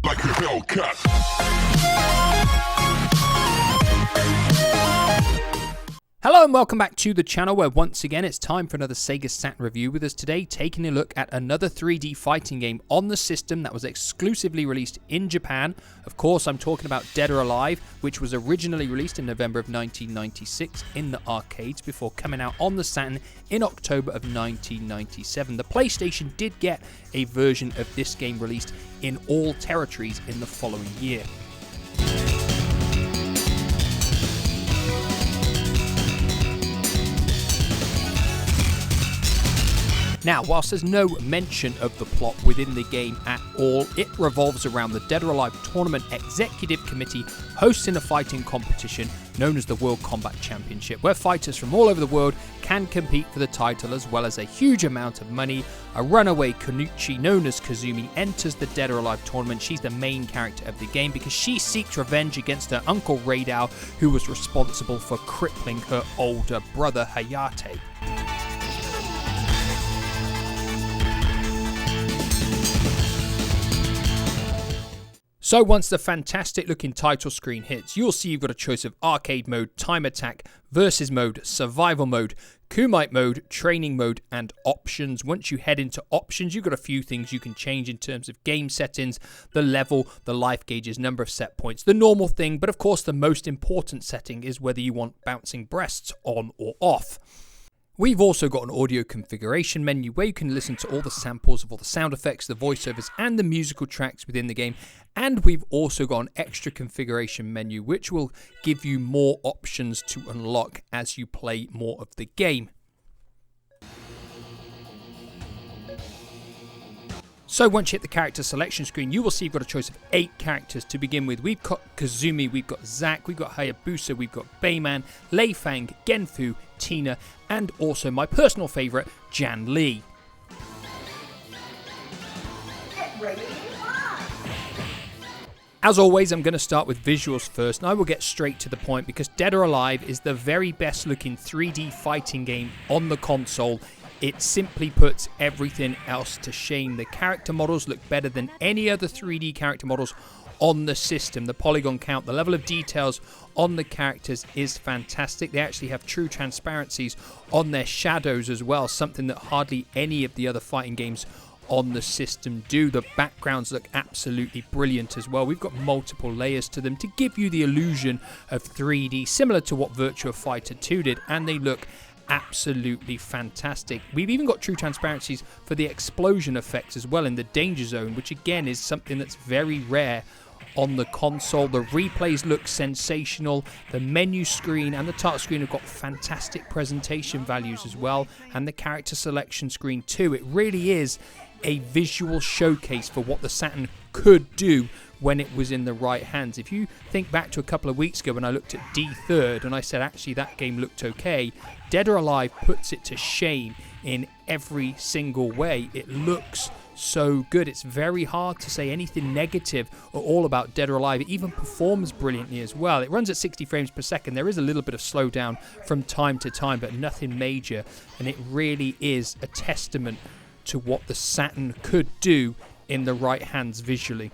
like a Hellcat. Hello and welcome back to the channel where once again it's time for another Sega Saturn review, with us today taking a look at another 3D fighting game on the system that was exclusively released in Japan. Of course, I'm talking about Dead or Alive, which was originally released in November of 1996 in the arcades before coming out on the Saturn in October of 1997. The PlayStation did get a version of this game released in all territories in the following year. Now, whilst there's no mention of the plot within the game at all, it revolves around the Dead or Alive Tournament Executive Committee hosting a fighting competition known as the World Combat Championship, where fighters from all over the world can compete for the title, as well as a huge amount of money. A runaway Kunuchi known as Kazumi enters the Dead or Alive tournament. She's the main character of the game because she seeks revenge against her uncle Radao, who was responsible for crippling her older brother Hayate. So once the fantastic looking title screen hits, you'll see you've got a choice of arcade mode, time attack, versus mode, survival mode, Kumite mode, training mode, and options. Once you head into options, you've got a few things you can change in terms of game settings, the level, the life gauges, number of set points, the normal thing, but of course the most important setting is whether you want bouncing breasts on or off. We've also got an audio configuration menu where you can listen to all the samples of all the sound effects, the voiceovers, and the musical tracks within the game. And we've also got an extra configuration menu which will give you more options to unlock as you play more of the game. So once you hit the character selection screen, you will see you've got a choice of 8 characters to begin with. We've got Kazumi, we've got Zack, we've got Hayabusa, we've got Bayman, Lei Fang, Genfu, Tina, and also my personal favourite, Jan Lee. As always, I'm going to start with visuals first, and I will get straight to the point because Dead or Alive is the very best looking 3D fighting game on the console. It simply puts everything else to shame. The character models look better than any other 3D character models on the system. The polygon count, the level of details on the characters is fantastic. They actually have true transparencies on their shadows as well, something that hardly any of the other fighting games on the system do. The backgrounds look absolutely brilliant as well. We've got multiple layers to them to give you the illusion of 3D, similar to what Virtua Fighter 2 did, and they look absolutely fantastic. We've even got true transparencies for the explosion effects as well in the danger zone, which again is something that's very rare on the console. The replays look sensational. The menu screen and the title screen have got fantastic presentation values as well, and the character selection screen too. It really is a visual showcase for what the Saturn could do when it was in the right hands. If you think back to a couple of weeks ago when I looked at D3rd and I said actually that game looked okay, Dead or Alive puts it to shame in every single way. It looks so good. It's very hard to say anything negative or all about Dead or Alive. It even performs brilliantly as well. It runs at 60 frames per second. There is a little bit of slowdown from time to time, but nothing major, and it really is a testament to what the Saturn could do in the right hands visually.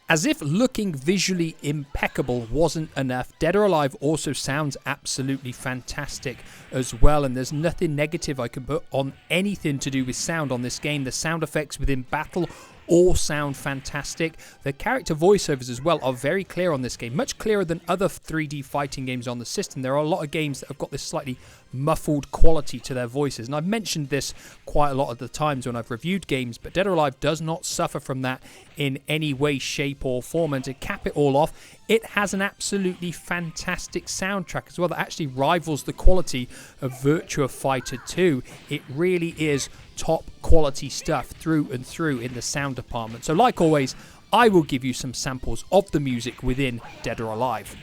As if looking visually impeccable wasn't enough, Dead or Alive also sounds absolutely fantastic as well, and there's nothing negative I can put on anything to do with sound on this game. The sound effects within battle all sound fantastic. The character voiceovers as well are very clear on this game, much clearer than other 3D fighting games on the system. There are a lot of games that have got this slightly muffled quality to their voices, and I've mentioned this quite a lot of the times when I've reviewed games, but Dead or Alive does not suffer from that in any way, shape or form. And to cap it all off, it has an absolutely fantastic soundtrack as well that actually rivals the quality of Virtua Fighter 2. It really is top quality stuff through and through in the sound department. So like always, I will give you some samples of the music within Dead or Alive.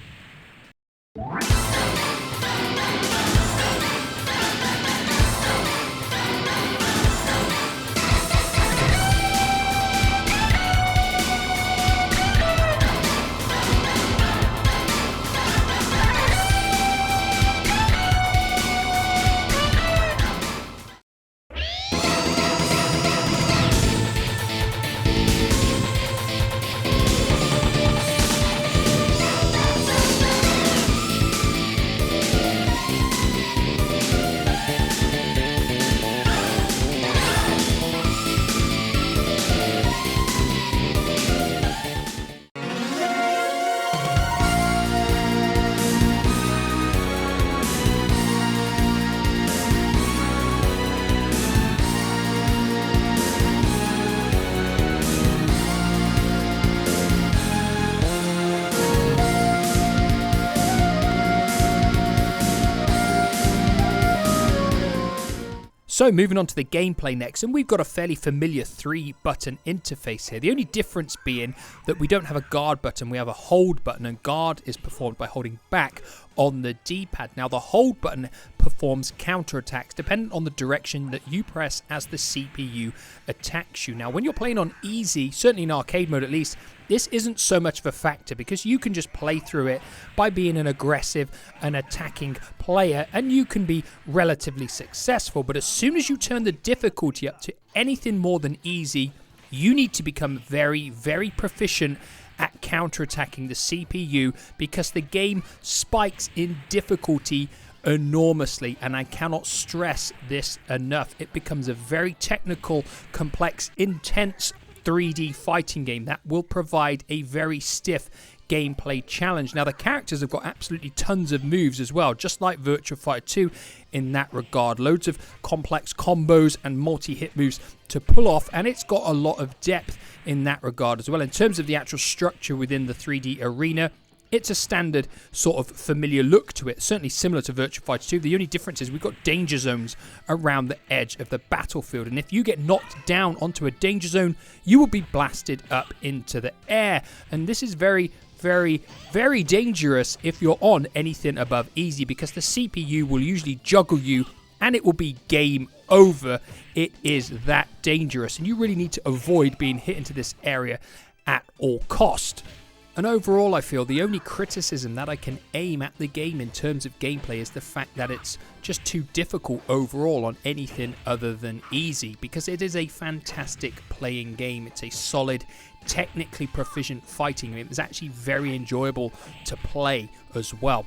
So moving on to the gameplay next, and we've got a fairly familiar 3-button interface here. The only difference being that we don't have a guard button, we have a hold button, and guard is performed by holding back on the D-pad. Now the hold button performs counterattacks dependent on the direction that you press as the CPU attacks you. Now when you're playing on easy, certainly in arcade mode at least, this isn't so much of a factor because you can just play through it by being an aggressive and attacking player and you can be relatively successful. But as soon as you turn the difficulty up to anything more than easy, you need to become very, very proficient at counterattacking the CPU because the game spikes in difficulty enormously, and I cannot stress this enough. It becomes a very technical, complex, intense 3D fighting game that will provide a very stiff gameplay challenge. Now the characters have got absolutely tons of moves as well, just like Virtua Fighter 2 in that regard. Loads of complex combos and multi-hit moves to pull off, and it's got a lot of depth in that regard as well. In terms of the actual structure within the 3D arena, it's a standard sort of familiar look to it, certainly similar to Virtua Fighter 2. The only difference is we've got danger zones around the edge of the battlefield, and if you get knocked down onto a danger zone, you will be blasted up into the air. And this is very, very, very dangerous if you're on anything above easy because the CPU will usually juggle you and it will be game over. It is that dangerous, and you really need to avoid being hit into this area at all cost. And overall, I feel the only criticism that I can aim at the game in terms of gameplay is the fact that it's just too difficult overall on anything other than easy, because it is a fantastic playing game. It's a solid, technically proficient fighting game. It's actually very enjoyable to play as well.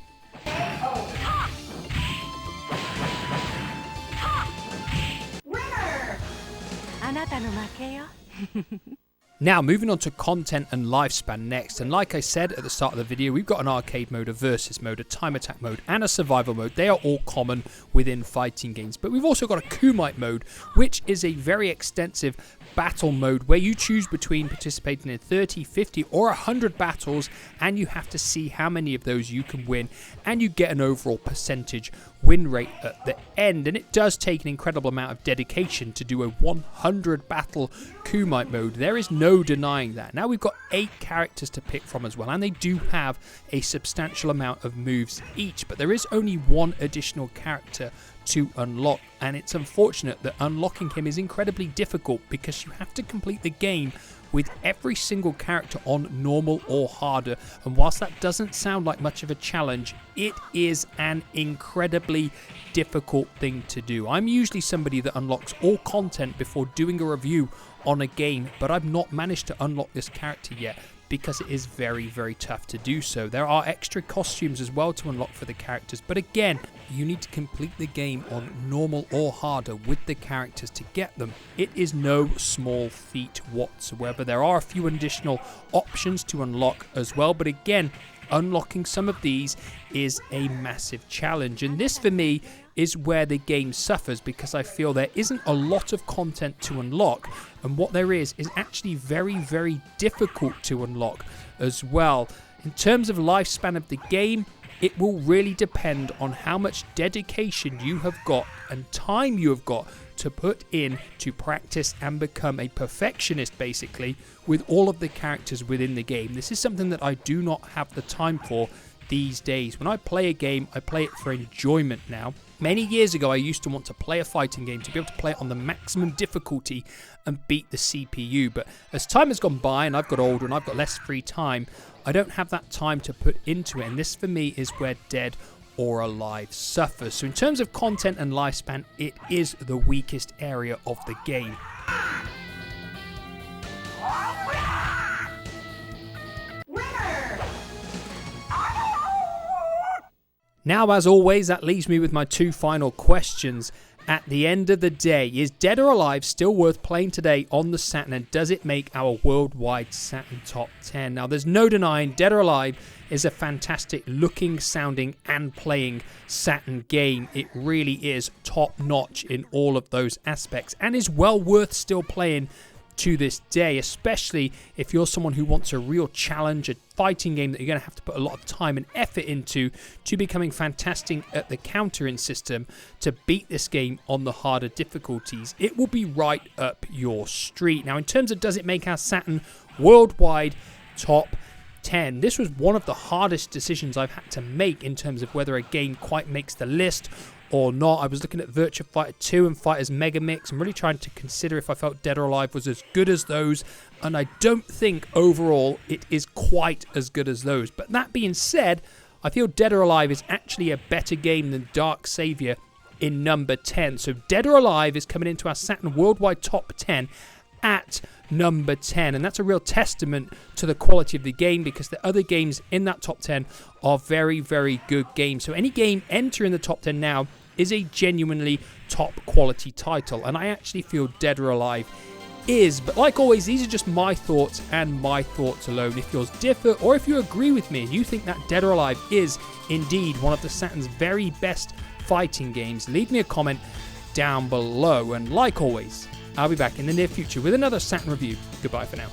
Now, moving on to content and lifespan next, and like I said at the start of the video, we've got an arcade mode, a versus mode, a time attack mode, and a survival mode. They are all common within fighting games, but we've also got a Kumite mode, which is a very extensive battle mode where you choose between participating in 30, 50, or 100 battles, and you have to see how many of those you can win, and you get an overall percentage win rate at the end. And it does take an incredible amount of dedication to do a 100 battle Kumite mode. There is no denying that. Now we've got 8 characters to pick from as well, and they do have a substantial amount of moves each, but there is only one additional character to unlock, and it's unfortunate that unlocking him is incredibly difficult because you have to complete the game with every single character on normal or harder. And whilst that doesn't sound like much of a challenge, it is an incredibly difficult thing to do. I'm usually somebody that unlocks all content before doing a review on a game, but I've not managed to unlock this character yet because it is very, very tough to do so. There are extra costumes as well to unlock for the characters, but again, you need to complete the game on normal or harder with the characters to get them. It is no small feat whatsoever. There are a few additional options to unlock as well, but again, unlocking some of these is a massive challenge, and this for me is where the game suffers because I feel there isn't a lot of content to unlock, and what there is actually very, very difficult to unlock as well. In terms of lifespan of the game, it will really depend on how much dedication you have got and time you have got to put in to practice and become a perfectionist basically with all of the characters within the game. This is something that I do not have the time for these days. When I play a game, I play it for enjoyment now. Many years ago, I used to want to play a fighting game to be able to play it on the maximum difficulty and beat the CPU, but as time has gone by and I've got older and I've got less free time, I don't have that time to put into it, and this for me is where Dead or Alive suffers. So in terms of content and lifespan, it is the weakest area of the game. Now, as always, that leaves me with my 2 final questions. At the end of the day, is Dead or Alive still worth playing today on the Saturn, and does it make our worldwide Saturn top 10? Now, there's no denying Dead or Alive is a fantastic looking, sounding, and playing Saturn game. It really is top notch in all of those aspects and is well worth still playing to this day, especially if you're someone who wants a real challenge, a fighting game that you're going to have to put a lot of time and effort into to becoming fantastic at the countering system to beat this game on the harder difficulties. It will be right up your street. Now, in terms of does it make our Saturn worldwide top 10, this was one of the hardest decisions I've had to make in terms of whether a game quite makes the list or not. I was looking at Virtua Fighter 2 and Fighters Mega Mix and really trying to consider if I felt Dead or Alive was as good as those, and I don't think overall it is quite as good as those. But that being said, I feel Dead or Alive is actually a better game than Dark Savior in number 10. So Dead or Alive is coming into our Saturn Worldwide Top 10 at number 10, and that's a real testament to the quality of the game, because the other games in that top 10 are very, very good games. So any game entering the top 10 now is a genuinely top quality title, and I actually feel Dead or Alive is. But like always, these are just my thoughts and my thoughts alone. If yours differ, or if you agree with me and you think that Dead or Alive is indeed one of the Saturn's very best fighting games, leave me a comment down below. And like always, I'll be back in the near future with another Saturn review. Goodbye for now.